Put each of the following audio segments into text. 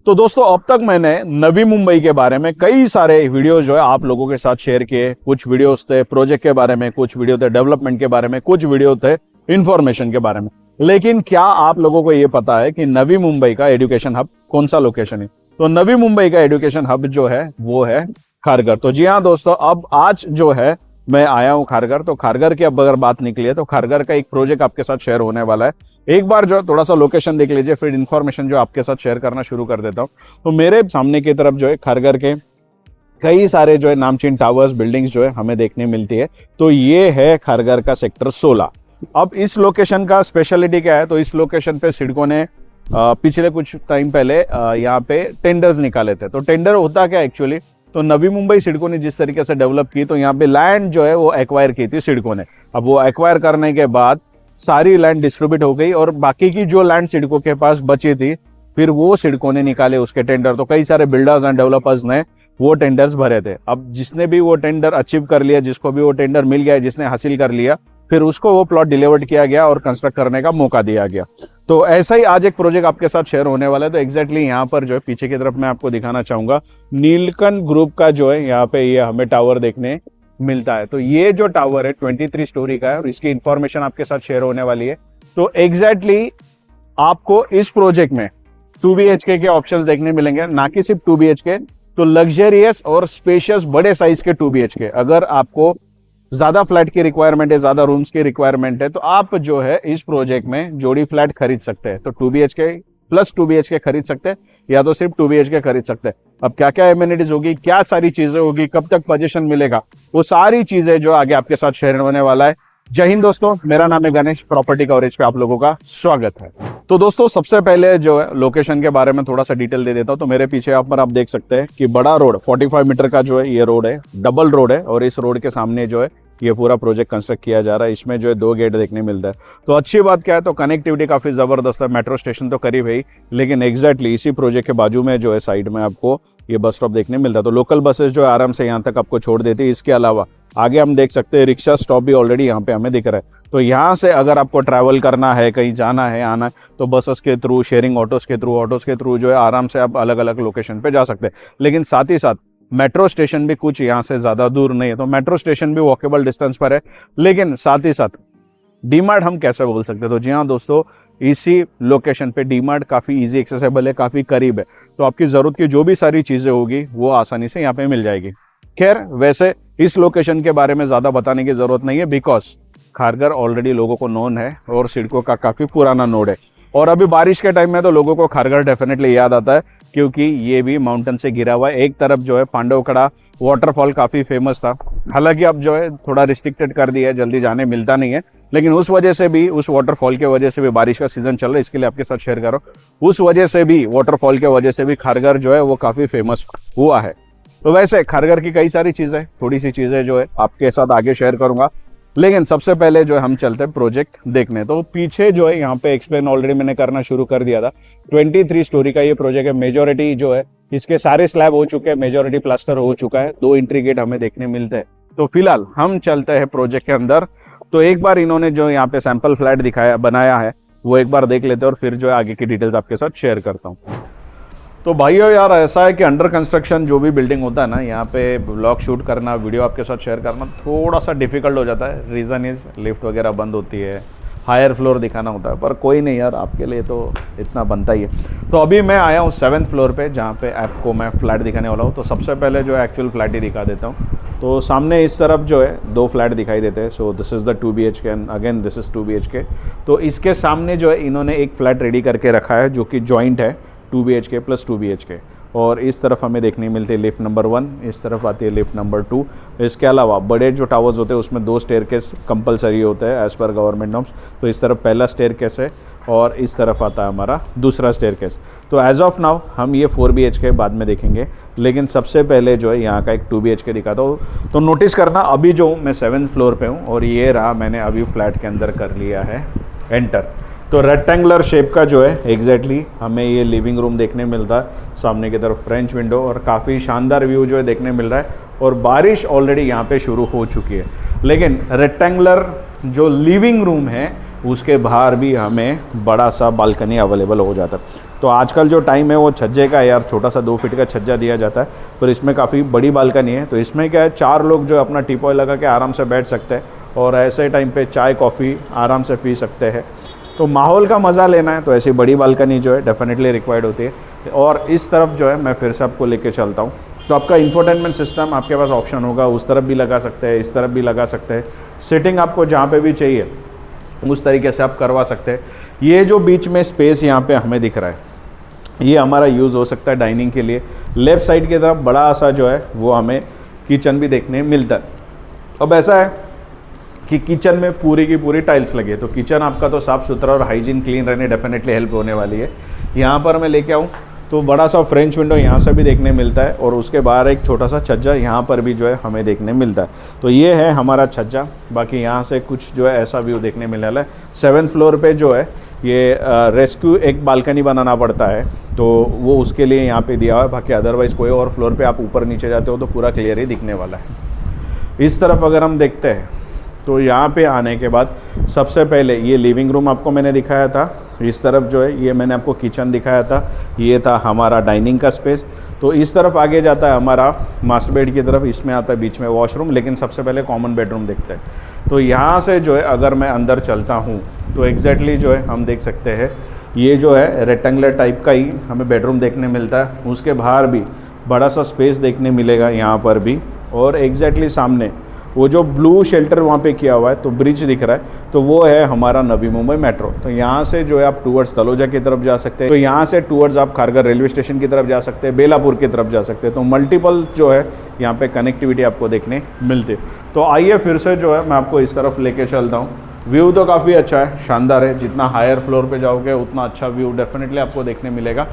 तो दोस्तों अब तक मैंने नवी मुंबई के बारे में कई सारे वीडियो जो है आप लोगों के साथ शेयर किए। कुछ वीडियोस थे प्रोजेक्ट के बारे में, कुछ वीडियो थे डेवलपमेंट के बारे में, कुछ वीडियो थे इंफॉर्मेशन के बारे में। लेकिन क्या आप लोगों को ये पता है कि नवी मुंबई का एजुकेशन हब कौन सा लोकेशन है? तो नवी मुंबई का एजुकेशन हब जो है वो है खारघर। तो जी हाँ दोस्तों, अब आज जो है मैं आया हूँ खारघर। तो खारघर की अब अगर बात निकली है तो खारघर का एक प्रोजेक्ट आपके साथ शेयर होने वाला है। एक बार जो है थोड़ा सा लोकेशन देख लीजिए, फिर इन्फॉर्मेशन जो आपके साथ शेयर करना शुरू कर देता हूँ। तो मेरे सामने की तरफ जो है खारघर के कई सारे जो है नामचीन टावर्स, बिल्डिंग्स जो है हमें देखने मिलती है। तो ये है खारघर का सेक्टर 16। अब इस लोकेशन का स्पेशलिटी क्या है? तो इस लोकेशन पे सिडको ने पिछले कुछ टाइम पहले यहाँ पे टेंडर्स निकाले थे। तो टेंडर होता क्या एक्चुअली? तो नवी मुंबई सिडको ने जिस तरीके से डेवलप की, तो यहाँ पे लैंड जो है वो एक्वायर की थी सिडको ने। अब वो एक्वायर करने के बाद सारी लैंड डिस्ट्रीब्यूट हो गई और बाकी की जो लैंड सिडको के पास बची थी, फिर वो सिडको ने निकाले उसके टेंडर। तो कई सारे बिल्डर्स एंड डेवलपर्स ने वो टेंडर्स भरे थे। अब जिसने भी वो टेंडर अचीव कर लिया, जिसको भी वो टेंडर मिल गया, जिसने हासिल कर लिया, फिर उसको वो प्लॉट डिलीवर्ड किया गया और कंस्ट्रक्ट करने का मौका दिया गया। तो ऐसा ही आज एक प्रोजेक्ट आपके साथ शेयर होने वाला है। तो एग्जैक्टली यहाँ पर जो है पीछे की तरफ मैं आपको दिखाना चाहूंगा, नीलकंठ ग्रुप का जो है यहाँ पे ये हमें टावर देखने मिलता है। तो ये जो टावर है 23 स्टोरी का है और इसकी इंफॉर्मेशन आपके साथ शेयर होने वाली है। तो एग्जैक्टली आपको इस प्रोजेक्ट में 2 BHK के ऑप्शंस देखने मिलेंगे, ना कि सिर्फ 2 BHK, तो लग्जरियस और स्पेशियस बड़े साइज के 2 BHK। अगर आपको ज्यादा फ्लैट की रिक्वायरमेंट है, ज्यादा रूम्स की रिक्वायरमेंट है, तो आप जो है इस प्रोजेक्ट में जोड़ी फ्लैट खरीद सकते हैं। तो 2 BHK प्लस 2 BHK खरीद सकते हैं या तो सिर्फ 2 BHK खरीद सकते हैं। अब क्या क्या एमिनिटीज होगी, क्या सारी चीजें होगी, कब तक पोजीशन मिलेगा, वो सारी चीजें जो आगे आपके साथ शेयर होने वाला है। जय हिंद दोस्तों, मेरा नाम है गणेश, प्रॉपर्टी कवरेज पे आप लोगों का स्वागत है। तो दोस्तों सबसे पहले जो है लोकेशन के बारे में थोड़ा सा डिटेल दे देता हूं। तो मेरे पीछे आप पर आप देख सकते हैं कि बड़ा रोड 45 मीटर का जो है ये रोड है, डबल रोड है और इस रोड के सामने जो है ये पूरा प्रोजेक्ट कंस्ट्रक्ट किया जा रहा है। इसमें जो है 2 गेट देखने मिलता है। तो अच्छी बात क्या है? तो कनेक्टिविटी काफी जबरदस्त है। मेट्रो स्टेशन तो करीब है ही, लेकिन एग्जैक्टली इसी प्रोजेक्ट के बाजू में जो है साइड में आपको ये बस स्टॉप देखने मिलता है। तो लोकल बसेस जो है आराम से यहाँ तक आपको छोड़ देती है। इसके अलावा आगे हम देख सकते हैं रिक्शा स्टॉप भी ऑलरेडी यहाँ पे हमें दिख रहा है। तो यहाँ से अगर आपको ट्रैवल करना है, कहीं जाना है, आना है, तो बसेस के थ्रू, शेयरिंग ऑटोस के थ्रू जो है आराम से आप अलग अलग लोकेशन पे जा सकते हैं। लेकिन साथ ही साथ मेट्रो स्टेशन भी कुछ यहाँ से ज्यादा दूर नहीं है। तो मेट्रो स्टेशन भी वॉकेबल डिस्टेंस पर है। लेकिन साथ ही साथ डीमार्ट हम कैसे बोल सकते हैं? तो जी हाँ दोस्तों, इसी लोकेशन पे डीमार्ट काफी इजी एक्सेसिबल है, काफी करीब है। तो आपकी जरूरत की जो भी सारी चीजें होगी वो आसानी से यहाँ पे मिल जाएगी। खैर, वैसे इस लोकेशन के बारे में ज्यादा बताने की जरूरत नहीं है, बिकॉज खारघर ऑलरेडी लोगों को नोन है और सिडको का काफी पुराना नोड है। और अभी बारिश के टाइम में तो लोगों को खारघर डेफिनेटली याद आता है, क्योंकि ये भी माउंटेन से घिरा हुआ है। एक तरफ जो है पांडवकड़ा वाटरफॉल काफी फेमस था, हालांकि अब जो है थोड़ा रिस्ट्रिक्टेड कर दिया है, जल्दी जाने मिलता नहीं है। लेकिन उस वजह से भी, उस वाटरफॉल के वजह से भी, बारिश का सीजन चल रहा है इसके लिए आपके साथ शेयर करो, उस वजह से भी, वाटरफॉल के वजह से भी खारघर जो है वो काफी फेमस हुआ है। तो वैसे खारघर की कई सारी चीजें, थोड़ी सी चीजें जो है आपके साथ आगे शेयर करूंगा। लेकिन सबसे पहले जो है हम चलते हैं प्रोजेक्ट देखने। तो पीछे जो है यहाँ पे एक्सप्लेन ऑलरेडी मैंने करना शुरू कर दिया था। 23 स्टोरी का ये प्रोजेक्ट है। मेजोरिटी जो है इसके सारे स्लैब हो चुके हैं, मेजोरिटी प्लास्टर हो चुका है, 2 एंट्री गेट हमें देखने मिलते हैं। तो फिलहाल हम चलते हैं प्रोजेक्ट के अंदर। तो एक बार इन्होंने जो यहाँ पे सैंपल फ्लैट दिखाया, बनाया है, वो एक बार देख लेते हैं और फिर जो है आगे की डिटेल्स आपके साथ शेयर करता हूँ। तो भाइयों यार, ऐसा है कि अंडर कंस्ट्रक्शन जो भी बिल्डिंग होता है ना, यहाँ पे ब्लॉग शूट करना, वीडियो आपके साथ शेयर करना थोड़ा सा डिफिकल्ट हो जाता है। रीज़न इज़ लिफ्ट वगैरह बंद होती है, हायर फ्लोर दिखाना होता है, पर कोई नहीं यार, आपके लिए तो इतना बनता ही है। तो अभी मैं आया हूँ 7th फ्लोर पे, जहाँ पे आपको मैं फ्लैट दिखाने वाला हूँ। तो सबसे पहले जो है एक्चुअल फ्लैट ही दिखा देता हूँ। तो सामने इस तरफ जो है 2 फ्लैट दिखाई देते हैं। So this is the 2 BHK and again this is 2 BHK। तो इसके सामने जो है इन्होंने एक फ्लैट रेडी करके रखा है जो कि जॉइंट है, 2 BHK प्लस 2 BHK। और इस तरफ हमें देखने मिलती है लिफ्ट नंबर 1, इस तरफ आती है लिफ्ट नंबर 2। इसके अलावा बड़े जो टावर्स होते हैं उसमें 2 स्टेयरकेस कंपलसरी होते हैं एज़ पर गवर्नमेंट नॉर्म्स। तो इस तरफ पहला स्टेयरकेस है और इस तरफ आता है हमारा दूसरा स्टेयरकेस। तो एज ऑफ नाउ हम ये 4 BHK बाद में देखेंगे, लेकिन सबसे पहले जो है यहाँ का एक 2 BHK दिखाता हूँ। तो नोटिस करना, अभी जो मैं 7th फ्लोर पे हूँ और ये रहा, मैंने अभी फ्लैट के अंदर कर लिया है एंटर। तो रेक्टेंगुलर शेप का जो है एग्जैक्टली हमें ये लिविंग रूम देखने मिलता है। सामने की तरफ फ्रेंच विंडो और काफ़ी शानदार व्यू जो है देखने मिल रहा है। और बारिश ऑलरेडी यहाँ पे शुरू हो चुकी है, लेकिन रेक्टेंगुलर जो लिविंग रूम है उसके बाहर भी हमें बड़ा सा बालकनी अवेलेबल हो जाता है। तो आजकल जो टाइम है वो छज्जे का यार, छोटा सा 2 फीट का छज्जा दिया जाता है, पर इसमें काफ़ी बड़ी बालकनी है। तो इसमें क्या है, 4 लोग जो अपना टीपॉय लगा के आराम से बैठ सकते हैं और ऐसे टाइम पे चाय कॉफ़ी आराम से पी सकते हैं। तो माहौल का मज़ा लेना है तो ऐसी बड़ी बालकनी जो है डेफिनेटली रिक्वायर्ड होती है। और इस तरफ जो है मैं फिर से आपको लेके चलता हूँ। तो आपका इंफोटेनमेंट सिस्टम आपके पास ऑप्शन होगा, उस तरफ भी लगा सकते हैं, इस तरफ भी लगा सकते हैं। सिटिंग आपको जहाँ पे भी चाहिए उस तरीके से आप करवा सकते हैं। ये जो बीच में स्पेस यहाँ पे हमें दिख रहा है, ये हमारा यूज़ हो सकता है डाइनिंग के लिए। लेफ़्ट साइड की तरफ बड़ा सा जो है वो हमें किचन भी देखने मिलता है। अब ऐसा है कि किचन में पूरी की पूरी टाइल्स लगी है, तो किचन आपका तो साफ़ सुथरा और हाइजीन क्लीन रहने डेफिनेटली हेल्प होने वाली है। यहाँ पर मैं लेके आऊँ तो बड़ा सा फ्रेंच विंडो यहाँ से भी देखने मिलता है और उसके बाहर एक छोटा सा छज्जा यहाँ पर भी जो है हमें देखने मिलता है। तो ये है हमारा छज्जा। बाकी यहाँ से कुछ जो है ऐसा व्यू देखने मिलने वाला है। 7th फ्लोर पे जो है ये रेस्क्यू एक बालकनी बनाना पड़ता है, तो वो उसके लिए यहाँ पे दिया हुआ है। बाकी अदरवाइज़ कोई और फ्लोर पे आप ऊपर नीचे जाते हो तो पूरा क्लियर ही दिखने वाला है। इस तरफ अगर हम देखते हैं तो यहाँ पे आने के बाद सबसे पहले ये लिविंग रूम आपको मैंने दिखाया था। इस तरफ जो है ये मैंने आपको किचन दिखाया था। ये था हमारा डाइनिंग का स्पेस। तो इस तरफ आगे जाता है हमारा मास्टर बेड की तरफ, इसमें आता है बीच में वॉशरूम। लेकिन सबसे पहले कॉमन बेडरूम देखते हैं। तो यहाँ से जो है अगर मैं अंदर चलता हूँ तो एग्जैक्टली जो है हम देख सकते हैं ये जो है रेक्टेंगुलर टाइप का ही हमें बेडरूम देखने मिलता है। उसके बाहर भी बड़ा सा स्पेस देखने मिलेगा यहाँ पर भी। और एग्जैक्टली सामने वो जो ब्लू शेल्टर वहाँ पे किया हुआ है, तो ब्रिज दिख रहा है, तो वो है हमारा नवी मुंबई मेट्रो। तो यहाँ से जो है आप टूवर्ड्स तलोजा की तरफ जा सकते हैं। तो यहाँ से टूवर्ड्स आप खारघर रेलवे स्टेशन की तरफ जा सकते हैं, बेलापुर की तरफ जा सकते हैं। तो मल्टीपल जो है यहाँ पे कनेक्टिविटी आपको देखने मिलती है। तो आइए फिर से जो है मैं आपको इस तरफ लेके चलता हूँ। व्यू तो काफ़ी अच्छा है, शानदार है। जितना हायर फ्लोर पे जाओगे उतना अच्छा व्यू डेफिनेटली आपको देखने मिलेगा।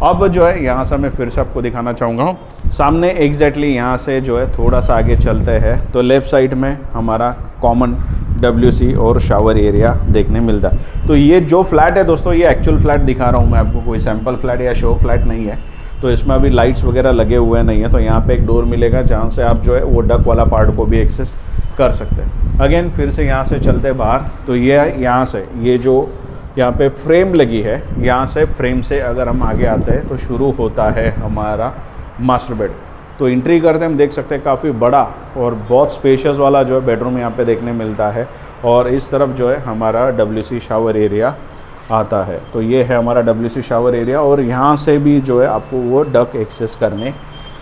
अब जो है यहाँ से मैं फिर से आपको दिखाना चाहूँगा सामने एग्जैक्टली यहाँ से जो है थोड़ा सा आगे चलते हैं तो लेफ़्ट साइड में हमारा कॉमन WC और शावर एरिया देखने मिलता है। तो ये जो फ्लैट है दोस्तों, ये एक्चुअल फ्लैट दिखा रहा हूँ मैं आपको, कोई सैम्पल फ्लैट या शो फ्लैट नहीं है। तो इसमें अभी लाइट्स वगैरह लगे हुए नहीं है। तो यहाँ पे एक डोर मिलेगा जहाँ से आप जो है वो डक वाला पार्ट को भी एक्सेस कर सकते हैं। अगेन फिर से यहाँ से चलते बाहर तो ये यहाँ से ये जो यहाँ पे फ्रेम लगी है, यहाँ से फ्रेम से अगर हम आगे आते हैं तो शुरू होता है हमारा मास्टर बेड। तो एंट्री करते हम देख सकते हैं काफ़ी बड़ा और बहुत स्पेशियस वाला जो है बेडरूम यहाँ पे देखने मिलता है। और इस तरफ जो है हमारा WC शावर एरिया आता है। तो ये है हमारा WC शावर एरिया और यहाँ से भी जो है आपको वो डक एक्सेस करने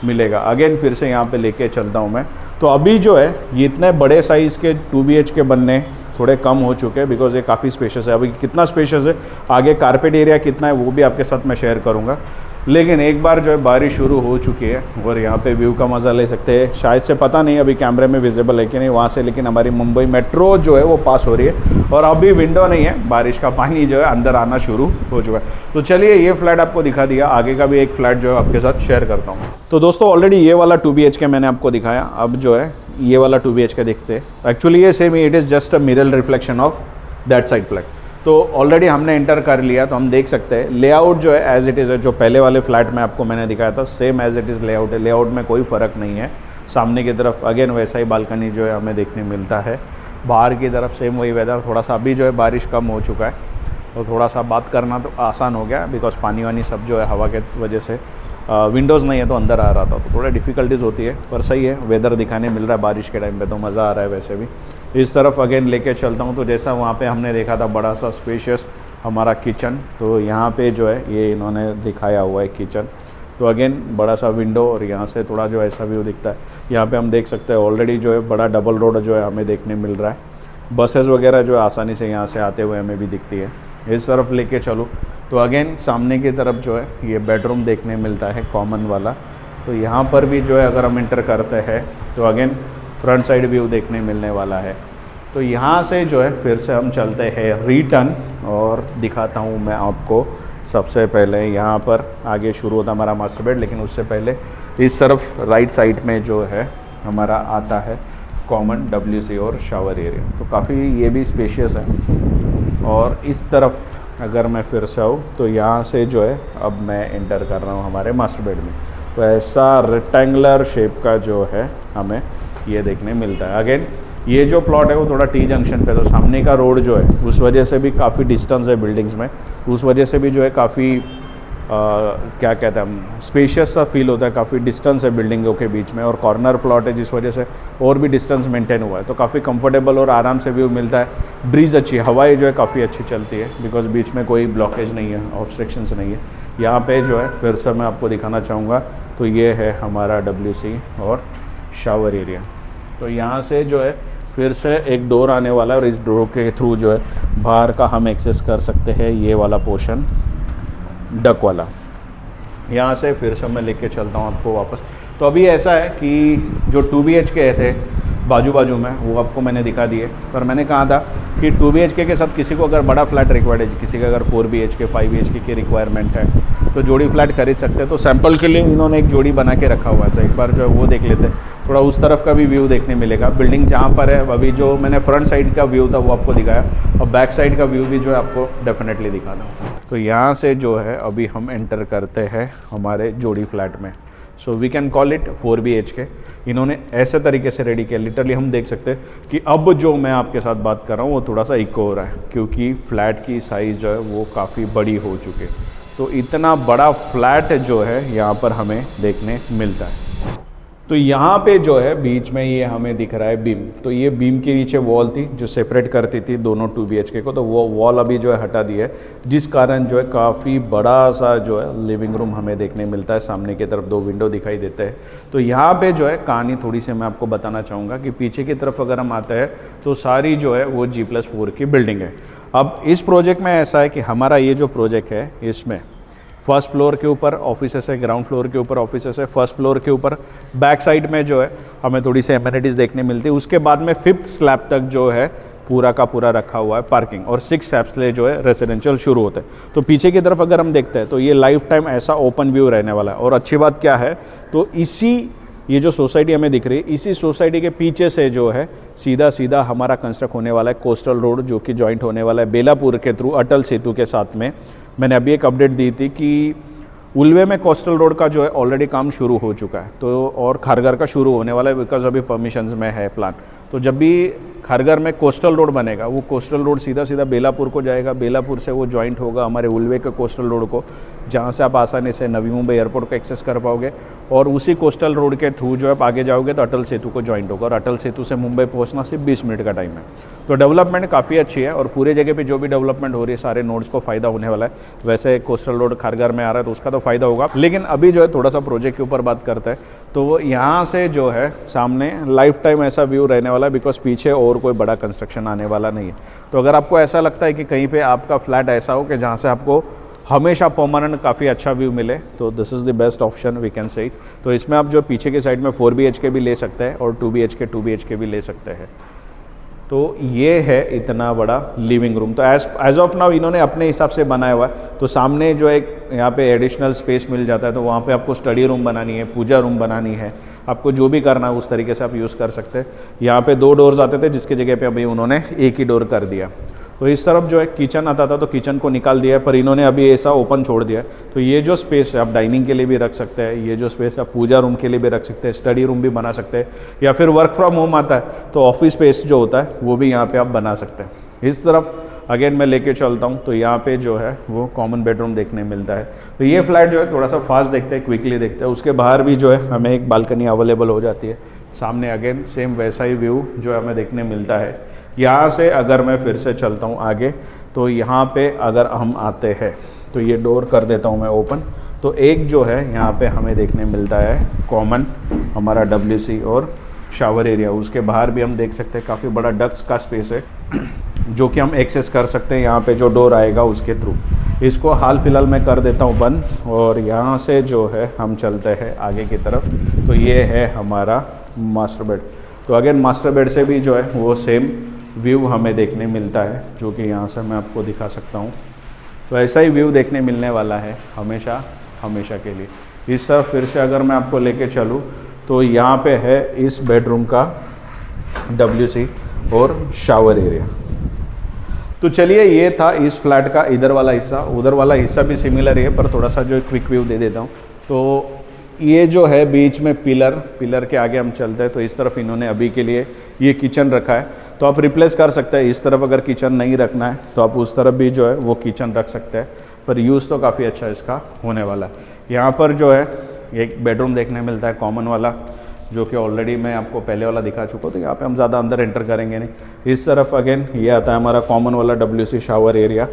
मिलेगा। अगेन फिर से यहाँ पे लेके चलता हूँ मैं। तो अभी जो है ये इतने बड़े साइज़ के 2 BHK बनने थोड़े कम हो चुके हैं बिकॉज ये काफ़ी स्पेशियस है। अभी कितना स्पेशियस है, आगे कारपेट एरिया कितना है वो भी आपके साथ मैं शेयर करूँगा। लेकिन एक बार जो है बारिश शुरू हो चुकी है और यहाँ पे व्यू का मज़ा ले सकते हैं। शायद से पता नहीं अभी कैमरे में विजिबल है कि नहीं वहाँ से, लेकिन हमारी मुंबई मेट्रो जो है वो पास हो रही है और अभी विंडो नहीं है, बारिश का पानी जो है अंदर आना शुरू हो चुका है। तो चलिए ये फ्लैट आपको दिखा दिया, आगे का भी एक फ्लैट जो है आपके साथ शेयर करता हूँ। तो दोस्तों ऑलरेडी ये वाला 2 BHK मैंने आपको दिखाया। अब जो है ये वाला 2 BHK देखते हैं। एक्चुअली ये same it is just a mirror reflection of that side flat. तो ऑलरेडी हमने एंटर कर लिया तो हम देख सकते हैं लेआउट जो है एज इट इज़ है। जो पहले वाले फ्लैट में आपको मैंने दिखाया था same as it is layout है। लेआउट में कोई फ़र्क नहीं है। सामने की तरफ अगेन वैसा ही बालकनी जो है हमें देखने मिलता है। बाहर की तरफ सेम वही वेदर। थोड़ा सा अभी जो है बारिश कम हो चुका है और थोड़ा सा बात करना तो आसान हो गया बिकॉज पानी वानी सब जो है हवा के वजह से विंडोज़ नहीं है तो अंदर आ रहा था तो थोड़ा डिफ़िकल्टीज़ होती है। पर सही है, वेदर दिखाने मिल रहा है बारिश के टाइम पे तो मज़ा आ रहा है। वैसे भी इस तरफ अगेन लेके चलता हूँ तो जैसा वहाँ पे हमने देखा था बड़ा सा स्पेशियस हमारा किचन, तो यहाँ पे जो है ये इन्होंने दिखाया हुआ है किचन। तो अगेन बड़ा सा विंडो और यहाँ से थोड़ा जो ऐसा व्यू दिखता है। यहाँ पे हम देख सकते हैं ऑलरेडी जो है बड़ा डबल रोड जो है हमें देखने मिल रहा है। बसेस वगैरह जो है आसानी से यहाँ से आते हुए हमें भी दिखती है। इस तरफ लेके चलो तो अगेन सामने की तरफ जो है ये बेडरूम देखने मिलता है कॉमन वाला। तो यहाँ पर भी जो है अगर हम इंटर करते हैं तो अगेन फ्रंट साइड व्यू देखने मिलने वाला है। तो यहाँ से जो है फिर से हम चलते हैं रिटर्न और दिखाता हूँ मैं आपको। सबसे पहले यहाँ पर आगे शुरू होता हमारा मास्टर बेड, लेकिन उससे पहले इस तरफ राइट साइड में जो है हमारा आता है कॉमन WC और शावर एरिया। तो काफ़ी ये भी स्पेशियस है। और इस तरफ अगर मैं फिर से आऊँ तो यहाँ से जो है अब मैं एंटर कर रहा हूँ हमारे मास्टर बेड में। तो ऐसा रेक्टेंगुलर शेप का जो है हमें ये देखने मिलता है। अगेन ये जो प्लॉट है वो थोड़ा टी जंक्शन पे, तो सामने का रोड जो है उस वजह से भी काफ़ी डिस्टेंस है बिल्डिंग्स में, उस वजह से भी जो है काफ़ी क्या कहते हैं हम, स्पेशियस सा फील होता है, काफ़ी डिस्टेंस है बिल्डिंगों के बीच में, और कॉर्नर प्लॉट है जिस वजह से और भी डिस्टेंस मेंटेन हुआ है, तो काफ़ी कंफर्टेबल और आराम से व्यू मिलता है। ब्रीज अच्छी है, हवाएं जो है काफ़ी अच्छी चलती है, बिकॉज बीच में कोई ब्लॉकेज नहीं है, ऑब्स्ट्रक्शंस नहीं है। यहाँ पे जो है फिर से मैं आपको दिखाना चाहूँगा, तो ये है हमारा WC और शावर एरिया। तो यहाँ से जो है फिर से एक डोर आने वाला है, और इस डोर के थ्रू जो है बाहर का हम एक्सेस कर सकते हैं, ये वाला पोर्शन डक वाला। यहाँ से फिर से मैं लेके चलता हूँ आपको वापस। तो अभी ऐसा है कि जो 2 BHK थे बाजू बाजू में, वो आपको मैंने दिखा दिए, पर मैंने कहा था कि 2 BHK के साथ किसी को अगर बड़ा फ्लैट रिक्वायर्ड है, किसी का अगर 4 BHK 5 BHK की रिक्वायरमेंट है, तो जोड़ी फ्लैट खरीद सकते हैं। तो सैंपल के लिए इन्होंने एक जोड़ी बना के रखा हुआ है, तो एक बार जो है वो देख लेते हैं। थोड़ा उस तरफ का भी व्यू देखने मिलेगा। बिल्डिंग जहाँ पर है, अभी जो मैंने फ्रंट साइड का व्यू था वो आपको दिखाया, और बैक साइड का व्यू भी जो है आपको डेफिनेटली दिखाना। तो यहाँ से जो है अभी हम एंटर करते हैं हमारे जोड़ी फ्लैट में। So we can call it 4 BHK। इन्होंने ऐसे तरीके से रेडी किया, लिटरली हम देख सकते हैं कि अब जो मैं आपके साथ बात कर रहा हूँ वो थोड़ा सा इको हो रहा है, क्योंकि फ्लैट की साइज़ जो है वो काफ़ी बड़ी हो चुकी है। तो इतना बड़ा फ्लैट जो है यहाँ पर हमें देखने मिलता है। तो यहाँ पे जो है बीच में ये हमें दिख रहा है बीम। तो ये बीम के नीचे वॉल थी जो सेपरेट करती थी दोनों 2 BHK को, तो वो वॉल अभी जो है हटा दी है, जिस कारण जो है काफ़ी बड़ा सा जो है लिविंग रूम हमें देखने मिलता है। सामने की तरफ 2 विंडो दिखाई देते हैं। तो यहाँ पे जो है कहानी थोड़ी सी मैं आपको बताना चाहूँगा कि पीछे की तरफ अगर हम आते हैं तो सारी जो है वो G+4 की बिल्डिंग है। अब इस प्रोजेक्ट में ऐसा है कि हमारा ये जो प्रोजेक्ट है इसमें फर्स्ट फ्लोर के ऊपर ऑफिसेस है, ग्राउंड फ्लोर के ऊपर ऑफिसेस है, फर्स्ट फ्लोर के ऊपर बैक साइड में जो है हमें थोड़ी सी एमिनिटीज़ देखने मिलती है। उसके बाद में 5th स्लैब तक जो है पूरा का पूरा रखा हुआ है पार्किंग, और 6 स्लैब से जो है रेजिडेंशियल शुरू होते हैं। तो पीछे की तरफ अगर हम देखते हैं तो ये लाइफ टाइम ऐसा ओपन व्यू रहने वाला है। और अच्छी बात क्या है, तो ये जो सोसाइटी हमें दिख रही है, इसी सोसाइटी के पीछे से जो है सीधा सीधा हमारा कंस्ट्रक्ट होने वाला है कोस्टल रोड, जो कि जॉइंट होने वाला है बेलापुर के थ्रू अटल सेतु के साथ में। मैंने अभी एक अपडेट दी थी कि उल्वे में कोस्टल रोड का जो है ऑलरेडी काम शुरू हो चुका है, तो और खारघर का शुरू होने वाला है, बिकॉज अभी परमिशंस में है प्लान। तो जब भी खारघर में कोस्टल रोड बनेगा, वो कोस्टल रोड सीधा सीधा बेलापुर को जाएगा, बेलापुर से वो जॉइंट होगा हमारे उल्वे के कोस्टल रोड को, जहाँ से आप आसानी से नवी मुंबई एयरपोर्ट को एक्सेस कर पाओगे, और उसी कोस्टल रोड के थ्रू जो आप आगे जाओगे तो अटल सेतु को जॉइंट होगा, और अटल सेतु से मुंबई पहुँचना सिर्फ 20 मिनट का टाइम है। तो डेवलपमेंट काफ़ी अच्छी है, और पूरे जगह पे जो भी डेवलपमेंट हो रही है सारे नोड्स को फ़ायदा होने वाला है। वैसे कोस्टल रोड खारघर में आ रहा है तो उसका तो फ़ायदा होगा, लेकिन अभी जो है थोड़ा सा प्रोजेक्ट के ऊपर बात करते हैं। तो यहाँ से जो है सामने लाइफ टाइम ऐसा व्यू रहने वाला है, बिकॉज पीछे और कोई बड़ा कंस्ट्रक्शन आने वाला नहीं है। तो अगर आपको ऐसा लगता है कि कहीं पे आपका फ्लैट ऐसा हो कि जहाँ से आपको हमेशा परमानेंट काफ़ी अच्छा व्यू मिले, तो this is the best option we can say. तो इसमें आप जो पीछे की साइड में 4 BHK भी ले सकते हैं और 2 BHK भी ले सकते हैं। तो ये है इतना बड़ा लिविंग रूम। तो एज ऑफ नाउ इन्होंने अपने हिसाब से बनाया हुआ है। तो सामने जो एक यहाँ पे एडिशनल स्पेस मिल जाता है, तो वहाँ पे आपको स्टडी रूम बनानी है, पूजा रूम बनानी है, आपको जो भी करना है उस तरीके से आप यूज़ कर सकते हैं। यहाँ पे 2 डोर्स आते थे, जिसकी जगह पे अभी उन्होंने एक ही डोर कर दिया। तो इस तरफ जो है किचन आता था, तो किचन को निकाल दिया है, पर इन्होंने अभी ऐसा ओपन छोड़ दिया है। तो ये जो स्पेस है आप डाइनिंग के लिए भी रख सकते हैं, ये जो स्पेस आप पूजा रूम के लिए भी रख सकते हैं, स्टडी रूम भी बना सकते हैं, या फिर वर्क फ्रॉम होम आता है तो ऑफिस स्पेस जो होता है वो भी यहाँ पे आप बना सकते हैं। इस तरफ अगेन मैं लेके चलता हूँ, तो यहाँ पे जो है वो कॉमन बेडरूम देखने मिलता है। तो ये फ्लैट जो है थोड़ा सा फास्ट देखते हैं, क्विकली देखते हैं। उसके बाहर भी जो है हमें एक बालकनी अवेलेबल हो जाती है। सामने अगेन सेम वैसा ही व्यू जो है हमें देखने मिलता है। यहाँ से अगर मैं फिर से चलता हूँ आगे, तो यहाँ पे अगर हम आते हैं तो ये डोर कर देता हूँ मैं ओपन। तो एक जो है यहाँ पे हमें देखने मिलता है कॉमन हमारा WC और शावर एरिया। उसके बाहर भी हम देख सकते हैं काफ़ी बड़ा डक्स का स्पेस है, जो कि हम एक्सेस कर सकते हैं यहाँ पे जो डोर आएगा उसके थ्रू। इसको हाल फिलहाल मैं कर देता हूँ बंद, और यहाँ से जो है हम चलते हैं आगे की तरफ। तो ये है हमारा मास्टर बेड। तो अगेन मास्टर बेड से भी जो है वो सेम व्यू हमें देखने मिलता है, जो कि यहाँ से मैं आपको दिखा सकता हूँ। तो ऐसा ही व्यू देखने मिलने वाला है हमेशा हमेशा के लिए। इस तरफ फिर से अगर मैं आपको लेके चलूँ, तो यहाँ पे है इस बेडरूम का WC और शावर एरिया। तो चलिए ये था इस फ्लैट का इधर वाला हिस्सा। उधर वाला हिस्सा भी सिमिलर ही है, पर थोड़ा सा जो क्विक व्यू दे देता हूँ। तो ये जो है बीच में पिलर के आगे हम चलते हैं तो इस तरफ इन्होंने अभी के लिए ये किचन रखा है, तो आप रिप्लेस कर सकते हैं। इस तरफ अगर किचन नहीं रखना है तो आप उस तरफ भी जो है वो किचन रख सकते हैं, पर यूज़ तो काफ़ी अच्छा इसका होने वाला है। यहाँ पर जो है एक बेडरूम देखने मिलता है कॉमन वाला, जो कि ऑलरेडी मैं आपको पहले वाला दिखा चुका हूँ, तो यहाँ पे हम ज़्यादा अंदर एंटर करेंगे नहीं। इस तरफ अगेन ये आता है हमारा कॉमन वाला WC शावर एरिया,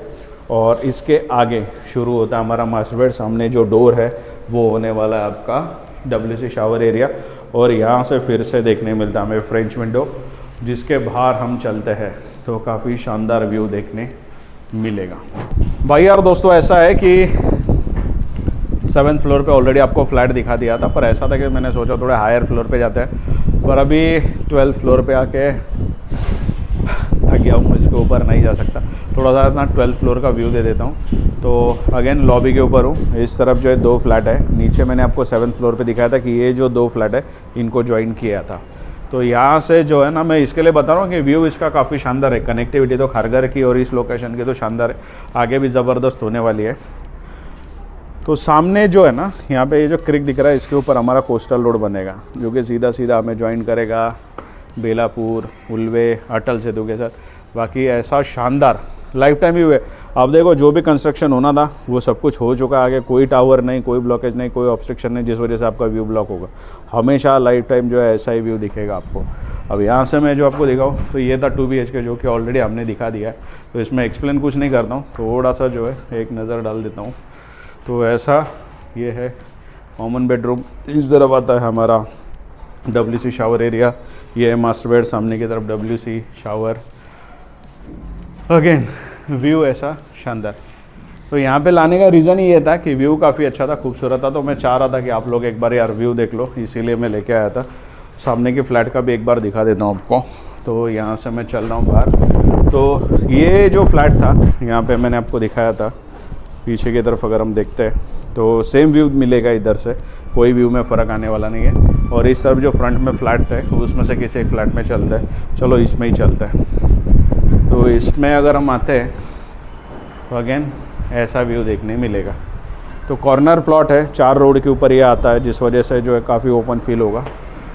और इसके आगे शुरू होता है हमारा मास्टर बेड। सामने जो डोर है वो होने वाला है आपका WC शावर एरिया, और यहाँ से फिर से देखने मिलता है हमें फ्रेंच विंडो, जिसके बाहर हम चलते हैं तो काफ़ी शानदार व्यू देखने मिलेगा। भाई यार दोस्तों, ऐसा है कि 7th फ्लोर पे ऑलरेडी आपको फ्लैट दिखा दिया था, पर ऐसा था कि मैंने सोचा थोड़ा हायर फ्लोर पे जाते हैं, पर अभी 12th फ्लोर पे आके थक गया हूँ, इसके ऊपर नहीं जा सकता। थोड़ा सा ना 12th फ्लोर का व्यू दे देता हूँ। तो अगेन लॉबी के ऊपर हूँ, इस तरफ जो है 2 फ्लैट है। नीचे मैंने आपको 7th फ्लोर पे दिखाया था कि ये जो 2 फ्लैट है इनको ज्वाइन किया था। तो यहाँ से जो है ना, मैं इसके लिए बता रहा हूँ कि व्यू इसका काफ़ी शानदार है। कनेक्टिविटी तो खारघर की और इस लोकेशन की तो शानदार है, आगे भी ज़बरदस्त होने वाली है। तो सामने जो है ना, यहाँ पे ये जो क्रिक दिख रहा है, इसके ऊपर हमारा कोस्टल रोड बनेगा, जो कि सीधा सीधा हमें ज्वाइन करेगा बेलापुर, उल्वे, अटल सेतु के साथ। बाकी ऐसा शानदार लाइफ टाइम व्यू है। अब देखो, जो भी कंस्ट्रक्शन होना था वो सब कुछ हो चुका है, आगे कोई टावर नहीं, कोई ब्लॉकेज नहीं, कोई ऑब्स्ट्रक्शन नहीं, जिस वजह से आपका व्यू ब्लॉक होगा। हमेशा लाइफ टाइम जो है ऐसा ही व्यू दिखेगा आपको। अब यहाँ से मैं जो आपको दिखाऊँ तो ये था 2 BHK, जो कि ऑलरेडी हमने दिखा दिया है, तो इसमें एक्सप्लेन कुछ नहीं करता हूँ, थोड़ा सा जो है एक नज़र डाल देता हूँ। तो ऐसा ये है कॉमन बेडरूम। इस तरफ आता है हमारा WC शावर एरिया, ये है मास्टर बेड, सामने की तरफ WC शावर। अगेन व्यू ऐसा शानदार। तो यहाँ पे लाने का रीज़न ही ये था कि व्यू काफ़ी अच्छा था, खूबसूरत था, तो मैं चाह रहा था कि आप लोग एक बार यार व्यू देख लो, इसीलिए मैं लेके आया था। सामने के फ्लैट का भी एक बार दिखा देता हूँ आपको। तो यहाँ से मैं चल रहा हूँ बाहर। तो ये जो फ्लैट था यहाँ पे मैंने आपको दिखाया था, पीछे की तरफ अगर हम देखते हैं तो सेम व्यू मिलेगा, इधर से कोई व्यू में फ़र्क आने वाला नहीं है। और इस तरफ जो फ्रंट में फ्लैट थे उसमें से किसी एक फ्लैट में चलते हैं, चलो इसमें ही चलते हैं। तो इसमें अगर हम आते हैं तो अगेन ऐसा व्यू देखने मिलेगा। तो कॉर्नर प्लॉट है, 4 रोड के ऊपर ये आता है, जिस वजह से जो है काफ़ी ओपन फील होगा।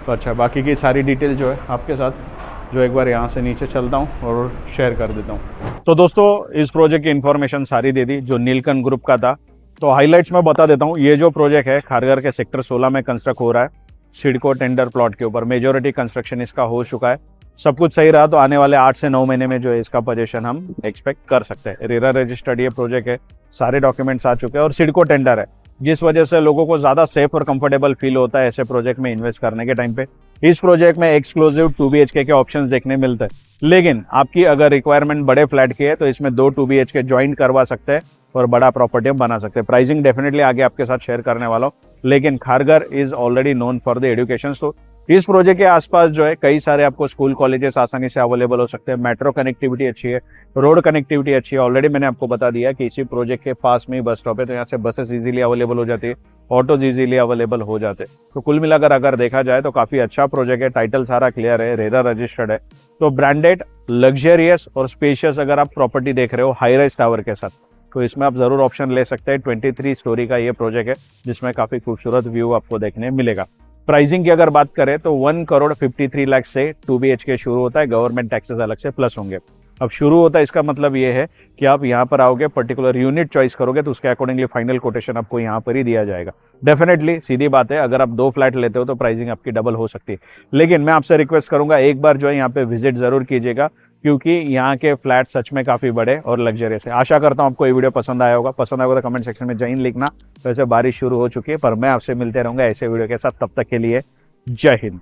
तो अच्छा, बाकी की सारी डिटेल जो है आपके साथ जो एक बार यहाँ से नीचे चलता हूँ और शेयर कर देता हूँ। तो दोस्तों, इस प्रोजेक्ट की इन्फॉर्मेशन सारी दे दी जो नीलकंठ ग्रुप का था। तो हाइलाइट्स में बता देता हूँ। ये जो प्रोजेक्ट है खारघर के सेक्टर 16 में कंस्ट्रक्ट हो रहा है, सिडको टेंडर प्लॉट के ऊपर। मेजोरिटी कंस्ट्रक्शन इसका हो चुका है, सब कुछ सही रहा तो आने वाले 8 से 9 महीने में जो है इसका पोजीशन हम एक्सपेक्ट कर सकते हैं। रेरा रजिस्टर्ड ये प्रोजेक्ट है, सारे डॉक्यूमेंट्स आ चुके हैं और सिडको टेंडर है, जिस वजह से लोगों को ज़्यादा सेफ और कंफर्टेबल फील होता है ऐसे प्रोजेक्ट में इन्वेस्ट करने के टाइम पे। इस प्रोजेक्ट में एक्सक्लूसिव 2 BHK के ऑप्शंस देखने मिलते हैं, लेकिन आपकी अगर रिक्वायरमेंट बड़े फ्लैट की है तो इसमें 2 2 BHK ज्वाइन करवा सकते हैं और बड़ा प्रॉपर्टी बना सकते हैं। प्राइसिंग डेफिनेटली आगे आपके साथ शेयर करने वाला हूँ, लेकिन Kharghar is already known for the education. तो इस प्रोजेक्ट के आसपास जो है कई सारे आपको स्कूल कॉलेजेस आसानी से अवेलेबल हो सकते हैं। मेट्रो कनेक्टिविटी अच्छी है, रोड कनेक्टिविटी अच्छी है। ऑलरेडी मैंने आपको बता दिया कि इसी प्रोजेक्ट के पास में ही बस स्टॉप है, तो यहाँ से बसेस इजीली अवेलेबल हो जाती है, ऑटोज इजीली अवेलेबल हो जाते हैं। तो कुल मिलाकर अगर देखा जाए तो काफी अच्छा प्रोजेक्ट है। टाइटल सारा क्लियर है, रेरा रजिस्टर्ड है। तो ब्रांडेड, लग्जरियस और स्पेशियस अगर आप प्रॉपर्टी देख रहे हो हाई राइज टावर के साथ, तो इसमें आप जरूर ऑप्शन ले सकते हैं। 23 स्टोरी का ये प्रोजेक्ट है, जिसमें काफी खूबसूरत व्यू आपको देखने मिलेगा। प्राइसिंग की अगर बात करें तो 1,53 लाख से 2 BHK शुरू होता है, गवर्नमेंट टैक्सेस अलग से प्लस होंगे। अब शुरू होता है इसका मतलब ये है कि आप यहाँ पर आओगे, पर्टिकुलर यूनिट चॉइस करोगे तो उसके अकॉर्डिंगली फाइनल कोटेशन आपको यहाँ पर ही दिया जाएगा। डेफिनेटली सीधी बात है, अगर आप 2 फ्लैट लेते हो तो प्राइसिंग आपकी डबल हो सकती है, लेकिन मैं आपसे रिक्वेस्ट करूंगा एक बार जो है यहाँ पे विजिट जरूर कीजिएगा, क्योंकि यहाँ के फ्लैट सच में काफी बड़े और लग्जरियस है। आशा करता हूँ आपको ये वीडियो पसंद आया होगा। पसंद आया होगा तो कमेंट सेक्शन में जय हिंद लिखना। वैसे बारिश शुरू हो चुकी है, पर मैं आपसे मिलते रहूंगा ऐसे वीडियो के साथ। तब तक के लिए जय हिंद।